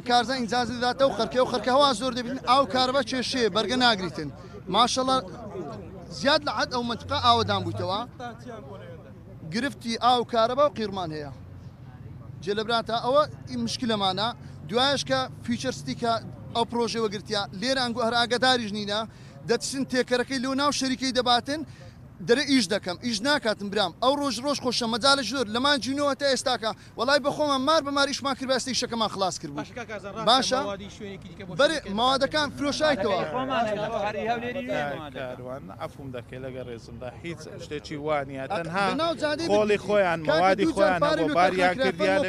کارزان ئیجازە دەداتەوە خەرکێ و خەرکەوە زۆر دەبین ئاو کارەبا کێشەیە بەرگە ناگریتن ماشەڵڵا زیاد لە حەد ئەو منتقە ئاوەدان بوویتەوە گرفتی ئاو کارەبا و قیرمان هەیە جێلەبراتە ئەوە مشکلەمانە دوایش کە فیچەرستیکە ئەو پرۆژێ وەگرتیا لێرە ئەنگو هەر ئاگداریش نینە دەچن تێکەرەکەی لەو ناو شەریکەی دەباتن دەرە ئیش دەکەم ئیش ناکاتم برام ئەو ڕۆژ خۆشە مەجاالە زۆر لەمان جینەوە تا ئێستاکە وڵای بەخۆمە مار بەمار ئیشمان کردباستی شەکەمان خلاص کرد باشە بەرێ ماوادەکان فرۆشایتەوە عفوم دەکەی لەگە ڕێزمدا هیچ شتێکی وانە تەنها خۆڵی خۆیان ماوادی خۆیان بۆ باریان کردیان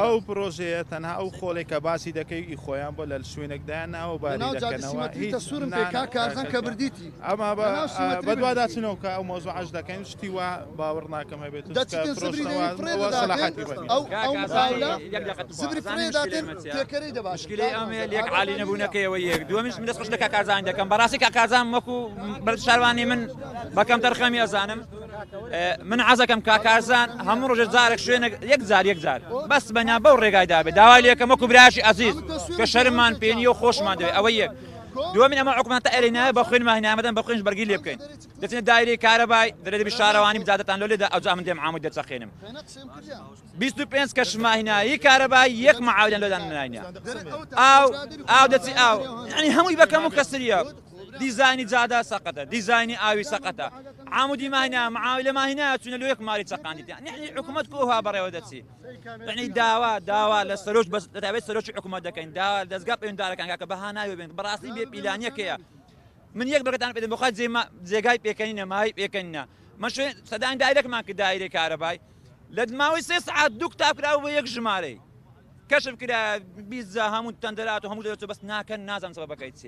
ئەو پرۆژەیە تەنها ئەو خۆڵێک کە باسی دەکەی خۆیان بۆ لە شوێنێکدایان ناوە باری دەکەنەوە سوورم پێکا کارزان کە بردیتی ئەمە بەدواداچنەوە کە ئەو مۆزوع عەش دەکەین شتی وا باوەڕ ناکەم هەبێت مشکلەی ئەمێ لێک عالی نەبوونەکەیەوە یەک دووەمیش من دەست خۆش لە کاکارزان دەکەم بەڕاستی کاکارزان وەکو بەرز شاروانی من بەکەم تەرخەمی ئەزانم من حەزەکەم کاکارزان هەموو ڕۆژێ جارێک شوێنێک یەک جار بەس بەنا بەو ڕێگایدا بێت داوای لێ یەکەم وەکو برایشی عەزیز کە شەرممان پێنیە و خۆشمان دەوێت ئەوە یەک دووەمین ئەمە حکومەتە ئێرەنایە بە خوێن ماهینامەدەن بە خوێنش بەرگی لێ بکەین دەچێت دایرەی کارەبای دەرێ شارەوانی بجادەتان لێدا ئەوجا من دێم عامود دەچەخێنم 25 کەش ماهینایی کارەبای یەک معاودیان لەدان ناینە ئاو دەچی ئاو یعنی هەمووی بەکەم و کەسریە دیزایانی جادا سەقەتە دیزایانی ئاوی سەقەتە عامودی ماهینا معاوی لە ماهینا چونە لە یەک ماری چەقاندیت یعنی حکومەت کۆها بەڕێوە دەچی یعنی داوا لە سەرۆش بەس دەتابێت سەرۆکی حکومەت دەکەین داوا دەستگا پەیوەنددارەکان کە بەهاناوی بێن بەڕاستی بێ پیلانیەکەیە من یەک بەگەتان پێدەم بۆ خەت جێگای پێکەنینە مای پێکەنینە من شوێن سەدان دایرەکمان کرد دایرەی کارەبای لە ماوەی 3 ساعات دوو کتاب کراوە بۆ یەک ژمارەی کەشف کرا بیزە هەموو تەندەرات و هەموو دەچێت بەس ناکەن نازانم سەبەبەکەی چییە